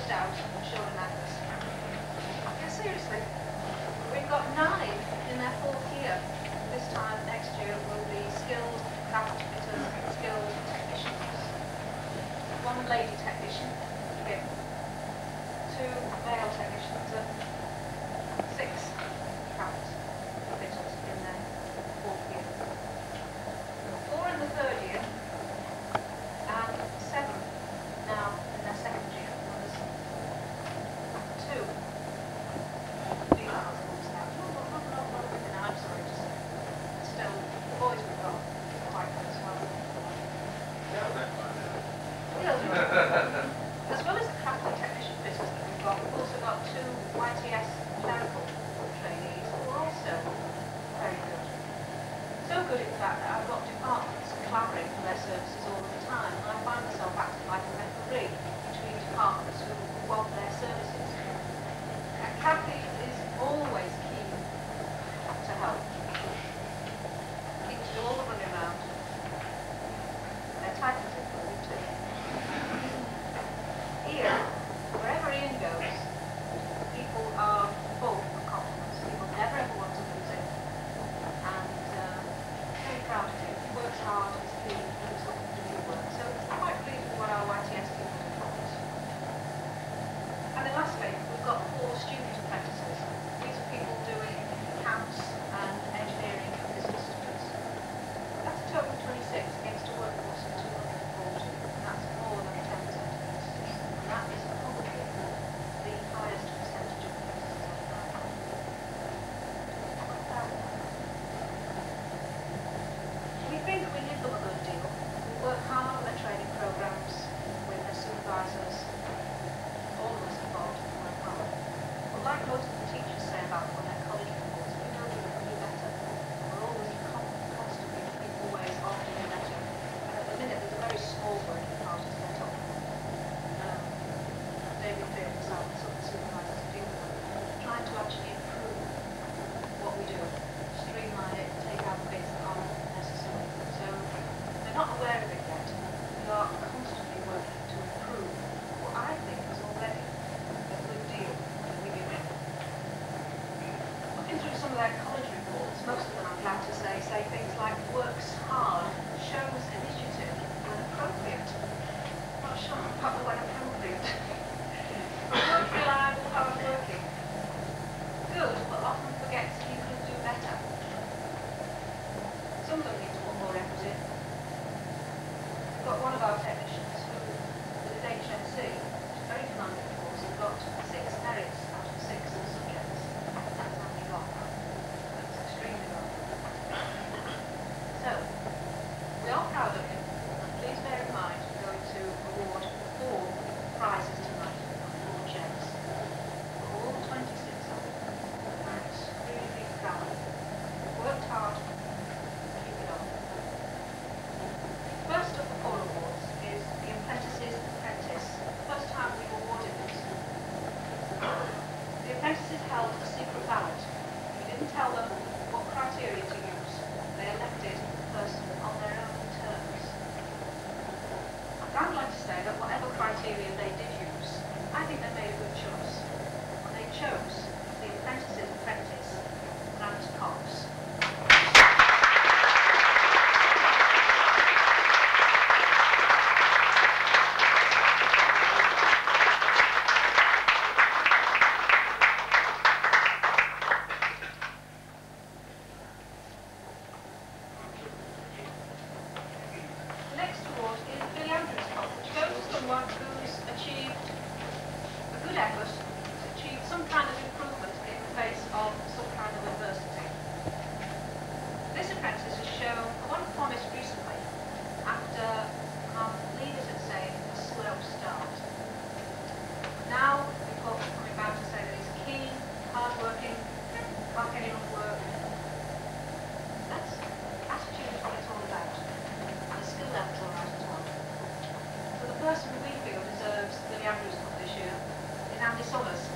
just out and shown in Atlas. Yeah, seriously. We've got 9 in their 4th year. This time next year will be skilled craft fitters, skilled technicians. 1 lady technician, again. 2 male technicians and 6 craft fitters in their 4th year. 4 in the 3rd year and 7 now in their 2nd year. There's 2 females amongst that. Not women, I'm sorry to say. Still, the boys we've got quite good as well. As well as the craft and technician fitters that we've also got 2 YTS clerical trainees who are also very good. So good, in fact, that I've got departments clamouring for their services all the time, and I find myself acting like a referee between departments who want their services. And Kathy is always keen to help. Keeps you all the running around. They're titles for me too. Here, wherever Ian goes, people are full of confidence. People never ever want to lose it. And very proud of him. He works hard, he's keen, he's looking to do work. So it's quite pleased with what our YTS people do for us. And then lastly, we've got 4 student apprentices. These are people doing accounts and engineering and business studies. That's a total of 26 against a workforce of 240. And that's more than 10% apprentices. And that is probably the highest percentage of apprentices I've had. We think we give them a good deal. We work hard on their training programs with their supervisors. All of us involved in work hard. But like most of the teachers say about when their college reports, we know we can do better. We're always constantly looking for ways of doing better. And at the minute, there's a very small working party set up. David Fair himself and some of the supervisors who deal with them, trying to actually improve what we do, streamline it, take out the bits that aren't necessary. So they're not aware of it yet. We are constantly working to improve what I think is already a good deal that we give in. Looking through some of their college reports, most of them, I'm glad to say things like works hard, shows initiative when appropriate. Not sure about the word appropriate. Work reliable, hard working. Good, but often forgets you can do better. Some of them need to put more effort in. We've got one of our technicians who, with his HNC, very demanding course, and got 6 merits out of 6 subjects. That's how he got that. That's extremely well. So, we are proud of him, and please bear in mind we're going to award 4 prizes tonight, 4 checks. For all 26 of them. I'm extremely proud. We've worked hard. Keep it up. First of the 4 awards is the Apprentice's Apprentice. First time we've awarded this. The apprentices held a secret ballot. We didn't tell them what criteria to use. They elected the person on their own terms. I'd like to say that whatever criteria they did use, I think they made a good choice. And they chose the Apprentice's Apprentice, Grant Cox. The next award is the Apprentice Cox, which goes to someone who's achieved a good effort, achieved some kind of improvement in the face of some kind of adversity. This apprentice has shown a lot of promise recently after, leave it at saying, a slow start. Now, people are coming back to say that he's keen, hard-working, can't get enough work. That's attitude is what it's all about. And the skill level's all right as well. So the person we feel deserves the Andrews Cup this year is Andy Summers.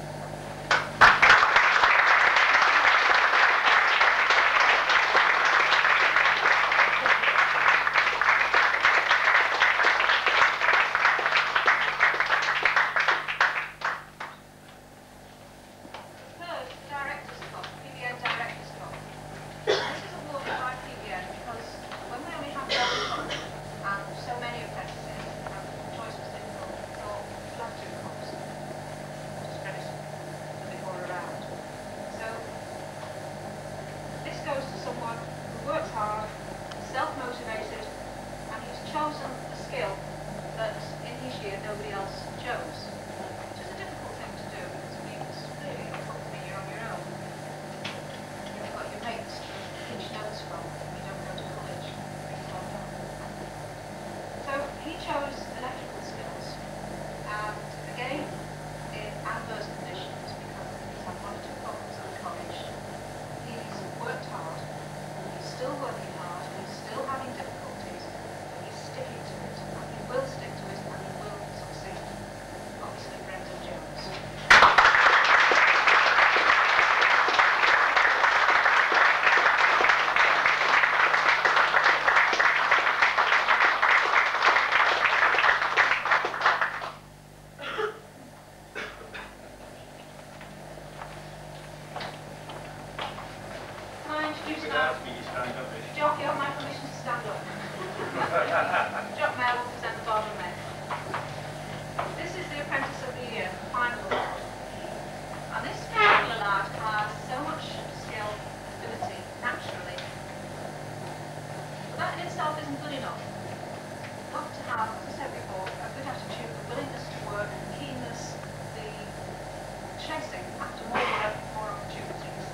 chasing after more work, more opportunities.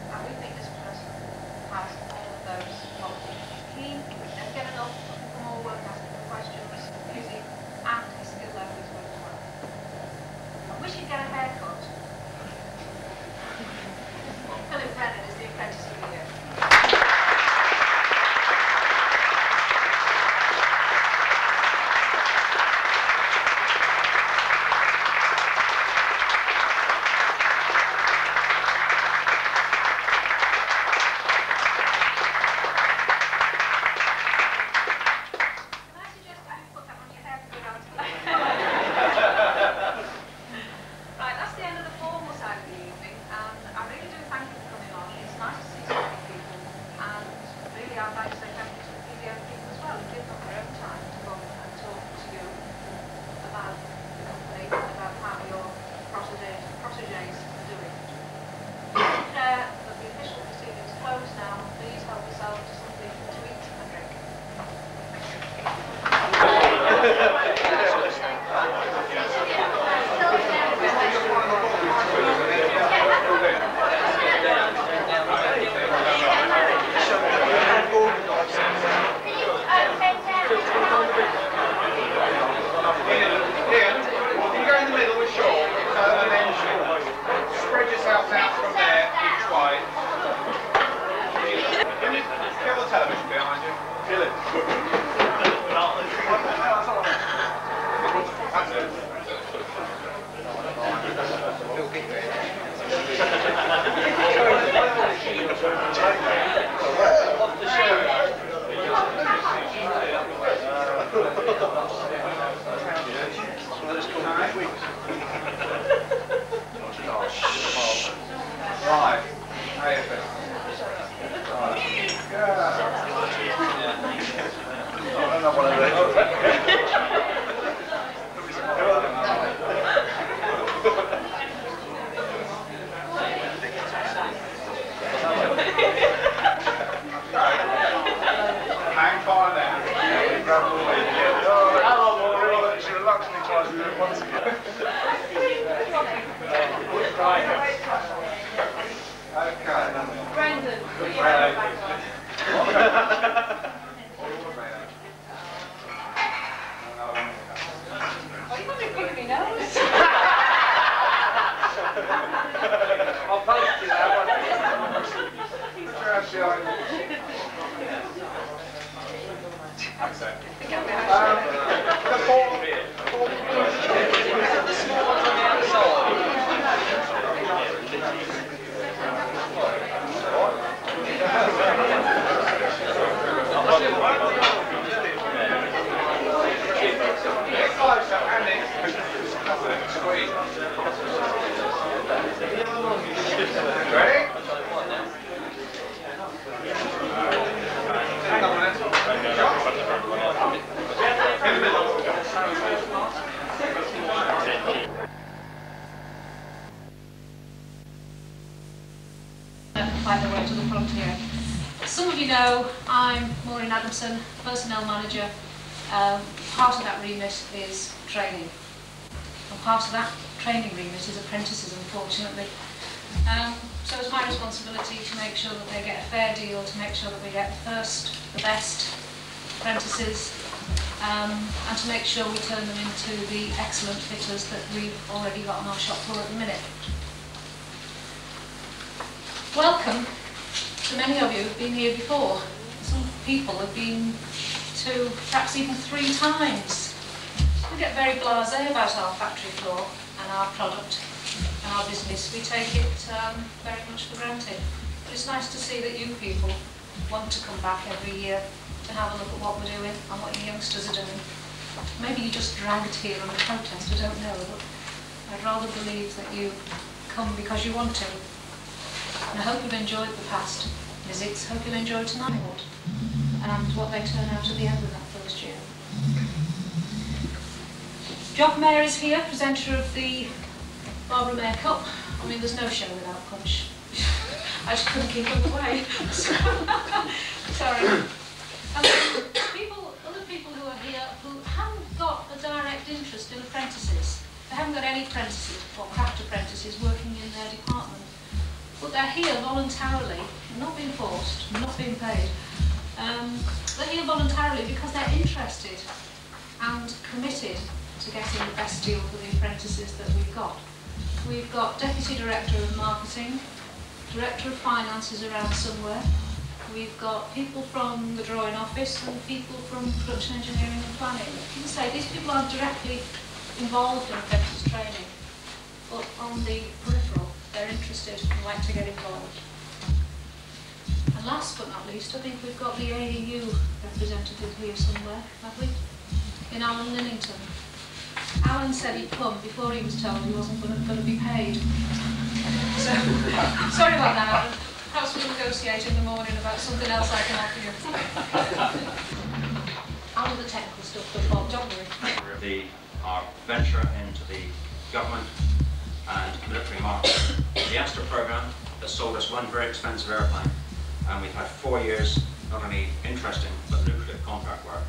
And we think this person has all of those qualities. Keen, never get enough, looking for more work, asking for questions, busy, and his skill level is good as well. I wish he'd get a haircut. Brennan is the Apprentice of the Year. Find their way to the front here. Some of you know I'm Mair personnel manager. Part of that remit is training. And part of that training remit is apprentices, unfortunately. So it's my responsibility to make sure that they get a fair deal, to make sure that we get the first, the best apprentices, and to make sure we turn them into the excellent fitters that we've already got on our shop floor at the minute. Welcome to many of you who've been here before. Some people have been to perhaps even 3 times. We get very blasé about our factory floor and our product and our business. We take it very much for granted. But it's nice to see that you people want to come back every year to have a look at what we're doing and what your youngsters are doing. Maybe you just dragged here on a protest, I don't know, but I'd rather believe that you come because you want to. And I hope you've enjoyed the past visits, hope you'll enjoy tonight and what they turn out at the end of that first year. Jock Mair is here, presenter of the Barbara Mair Cup. I mean, there's no show without punch. I just couldn't keep them away. Sorry. And other people who are here who haven't got a direct interest in apprentices. They haven't got any apprentices or craft apprentices. apprentices working in their department. But they're here voluntarily, not being forced, not being paid. They're here voluntarily because they're interested and committed to getting the best deal for the apprentices that we've got. We've got Deputy Director of Marketing, Director of Finance is around somewhere. We've got people from the drawing office and people from production engineering and planning. You can say these people aren't directly involved in apprentice training, but on the peripheral, they're interested and like to get involved. And last but not least, I think we've got the AEU representative here somewhere, have we? In Alan Linnington. Alan said he'd come before he was told he wasn't going to be paid. So, sorry about that, Alan. Perhaps we'll negotiate in the morning about something else I can offer you. I'll do the technical stuff, but Bob, don't worry. Our venture into the government and military market. The Astra program has sold us one very expensive airplane, and we've had 4 years not only interesting but lucrative contract work,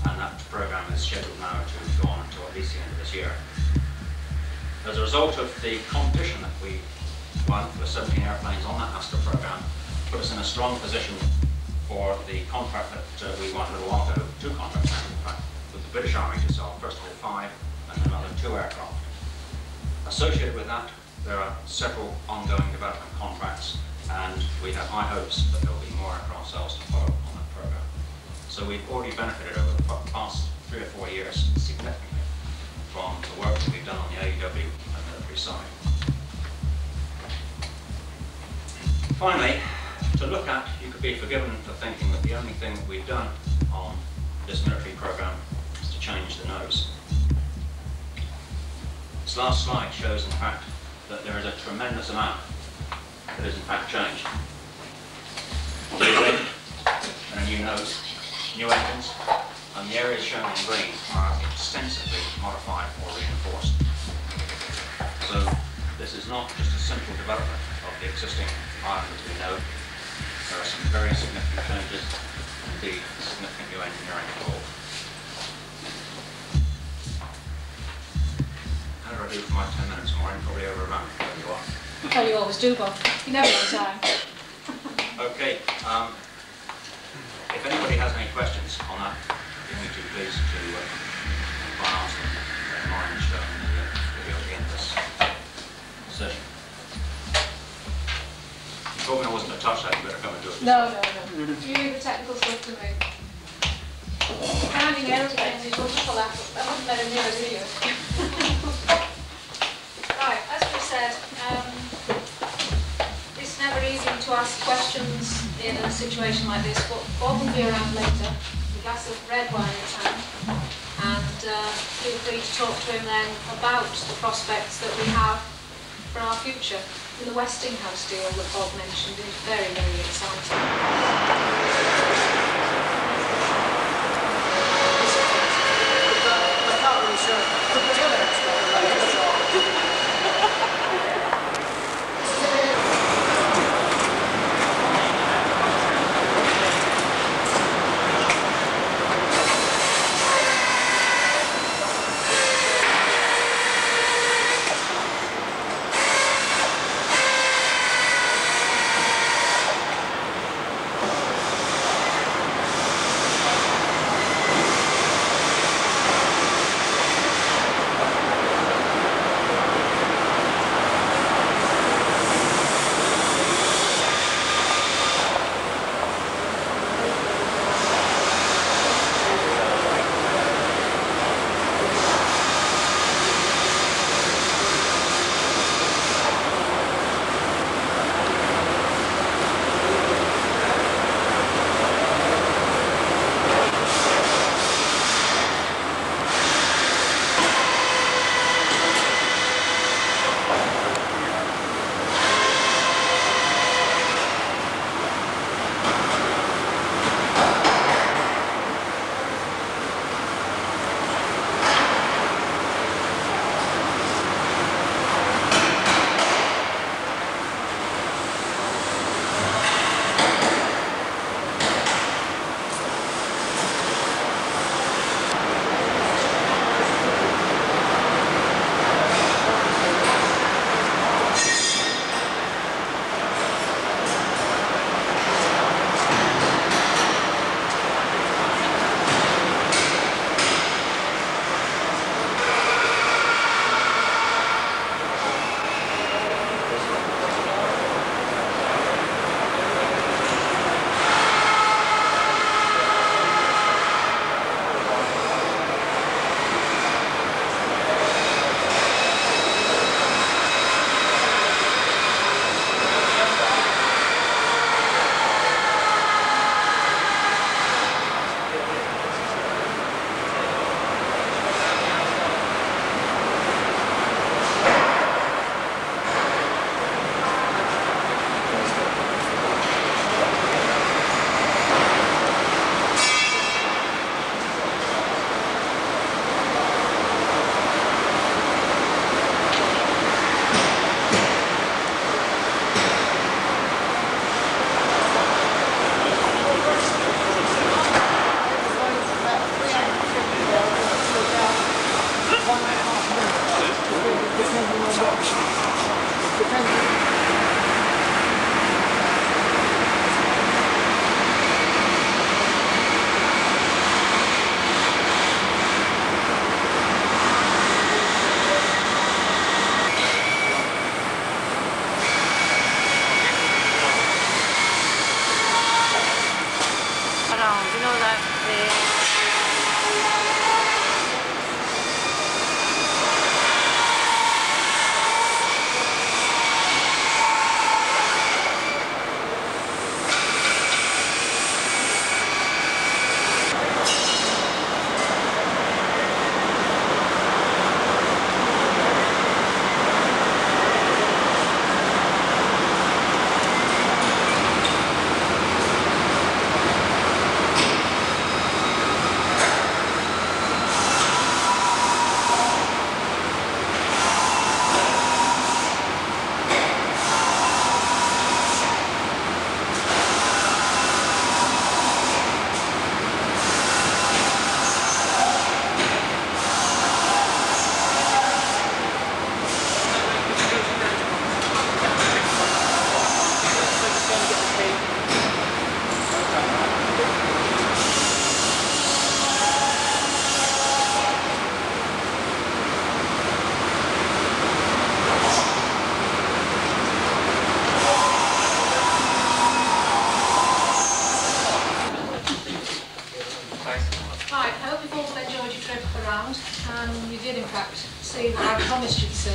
and that program is scheduled now to go on until at least the end of this year. As a result of the competition that we won for the 17 airplanes on that Astra program, put us in a strong position for the contract that we won a little while ago, 2 contracts now, in fact, with the British Army to sell first of all 5 and another 2 aircraft. Associated with that, there are several ongoing development contracts, and we have high hopes that there will be more aircraft sales to follow on that program. So we've already benefited over the past 3 or 4 years significantly from the work that we've done on the AEW and military side. Finally, to look at, you could be forgiven for thinking that the only thing that we've done on this military program is to change the nose. This last slide shows, in fact, that there is a tremendous amount that is in fact changed. A new wing and a new nose, new engines, and the areas shown in green are extensively modified or reinforced. So this is not just a simple development of the existing island as we know. There are some very significant changes, indeed significant new engineering involved. How do I do for my 10 minutes more? I'm probably overrun. There you are. Oh, you always do, Bob. You never have time. Okay. If anybody has any questions on that, you need to please to try and ask them. Mine shown in the video at the end of this session. You told me I wasn't going to touch that, you better come and do it. No. You leave the technical stuff to me. Counting aeroplanes is wonderful. I wouldn't let him do a video. Right, as we said, it's never easy to ask questions in a situation like this, but Bob will be around later, with a glass of red wine in his hand, and feel free to talk to him then about the prospects that we have for our future. The Westinghouse deal that Bob mentioned is very, very exciting. I'm not really sure.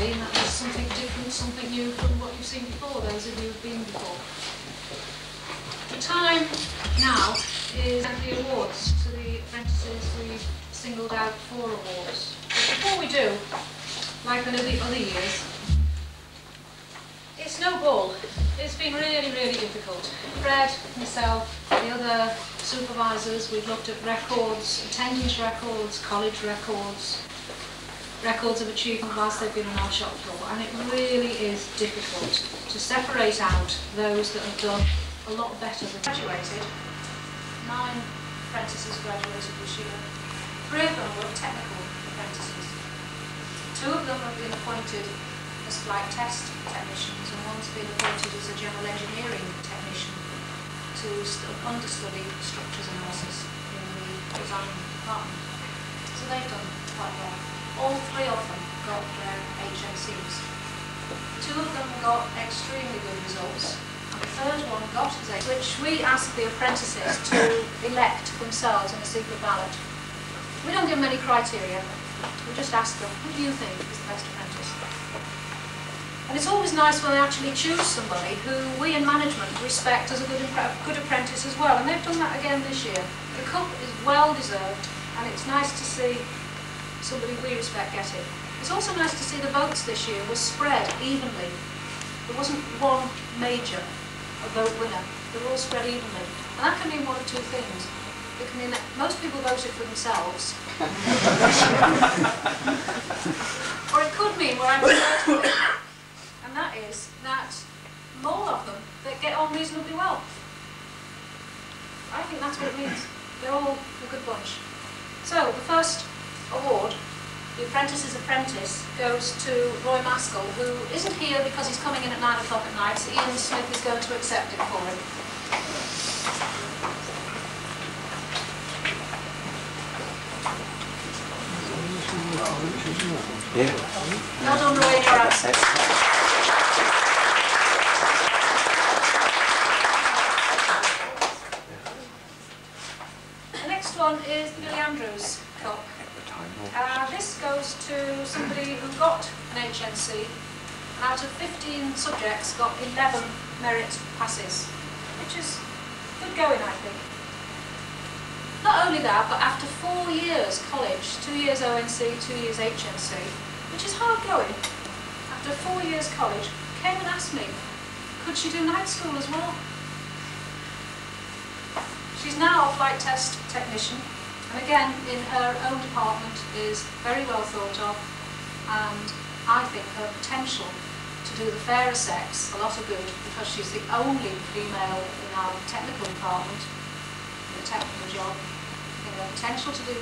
today, and that is something different, something new from what you've seen before, those of you who've been before. The time now is at the awards to the apprentices. We've singled out 4 awards. But before we do, like in the other years, it's no ball. It's been really, really difficult. Fred, myself, the other supervisors, we've looked at records, attendance records, college records, records of achievement whilst they've been on our shop floor, and it really is difficult to separate out those that have done a lot better than graduated. 9 apprentices graduated this year. 3 of them were technical apprentices. 2 of them have been appointed as flight test technicians, and one's been appointed as a general engineering technician to understudy structures analysis in the design department. So they've done quite well. All 3 of them got their HNCs. 2 of them got extremely good results, and the 3rd one got his HNC, which we asked the apprentices to elect themselves in a secret ballot. We don't give them any criteria. We just ask them, who do you think is the best apprentice? And it's always nice when they actually choose somebody who we in management respect as a good apprentice as well, and they've done that again this year. The cup is well deserved, and it's nice to see somebody we respect get it. It's also nice to see the votes this year were spread evenly. There wasn't one major vote winner. They were all spread evenly. And that can mean one of 2 things. It can mean that most people voted for themselves. Or it could mean we're anti-voting. And that is that more of them that get on reasonably well. I think that's what it means. They're all a good bunch. So the first award, the Apprentice's Apprentice, goes to Roy Maskell, who isn't here because he's coming in at 9 o'clock at night, so Ian Smith is going to accept it for him. Yeah. Well done, Roy, in your absence. The next one is the Billy Andrews Cup. This goes to somebody who got an HNC, and out of 15 subjects got 11 merit passes, which is good going, I think. Not only that, but after 4 years college, 2 years ONC, 2 years HNC, which is hard going, after 4 years college, came and asked me, could she do night school as well? She's now a flight test technician, and again, in her own department, is very well thought of, and I think her potential to do the fairer sex a lot of good, because she's the only female in our technical department, in a technical job. I think her potential to do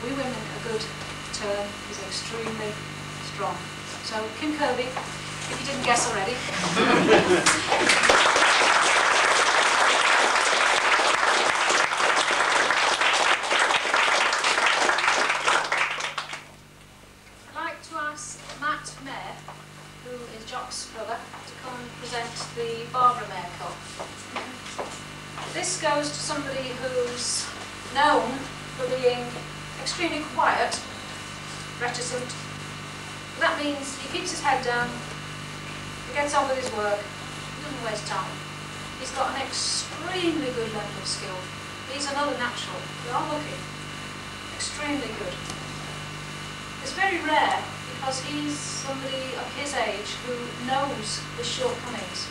we women a good turn is extremely strong. So, Kim Kirby, if you didn't guess already. Mair, who is Jock's brother, to come and present the Barbara Mair Cup. This goes to somebody who's known for being extremely quiet, reticent. That means he keeps his head down, he gets on with his work, he doesn't waste time. He's got an extremely good level of skill. He's another natural. We are lucky. Extremely good. It's very rare, because he's somebody of his age who knows his shortcomings.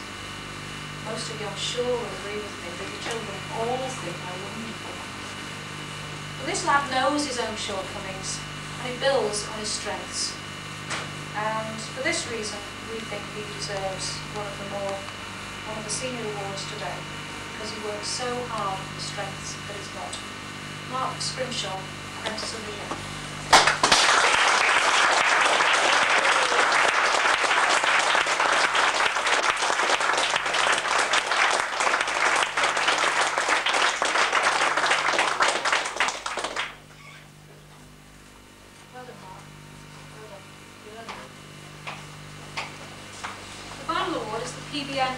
Most of you, I'm sure, will agree with me that your children all think they're wonderful. But this lad knows his own shortcomings, and he builds on his strengths. And for this reason, we think he deserves one of the senior awards today, because he works so hard on the strengths that he's got. Mark Scrimshaw, Apprentice of the Year.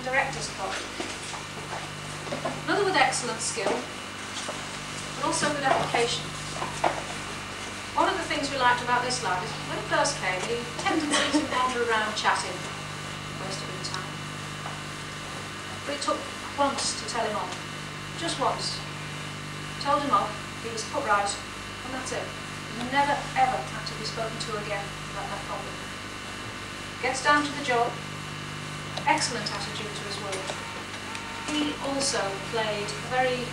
Director's Cup. Another with excellent skill, but also good application. One of the things we liked about this lad is when he first came, he tendency to wander around chatting most of the time. But it took once to tell him off. Just once. Told him off, he was put right, and that's it. Never ever had to be spoken to again about that problem. Gets down to the job, excellent attitude to his work. He also played a very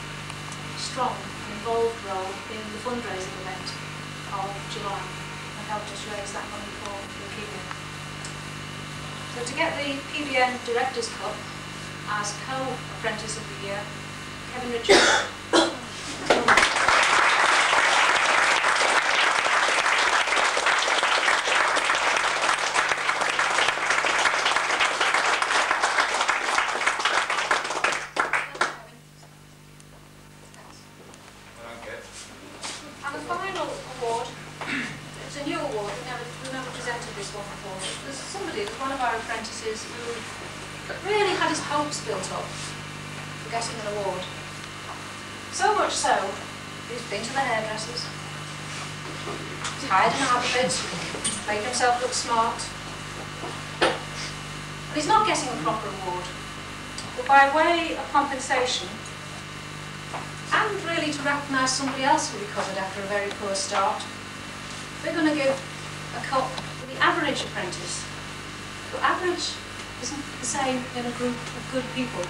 strong and involved role in the fundraising event of July and helped us raise that money for the PBN. So to get the PBN Directors Cup as co-apprentice of the year, Kevin Richards. And the final award, it's a new award, we never presented this one before. There's somebody, one of our apprentices, who really had his hopes built up for getting an award. So much so, he's been to the hairdressers, he's hired an outfit, made himself look smart, and he's not getting a proper award. But by way of compensation, and really to recognise somebody else who recovered after a very poor start, we're going to give a cup to the average apprentice. But average isn't the same in a group of good people.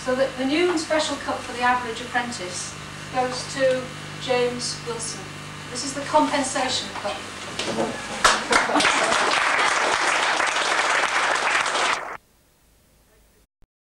So that the new and special cup for the average apprentice goes to James Wilson. This is the compensation cup.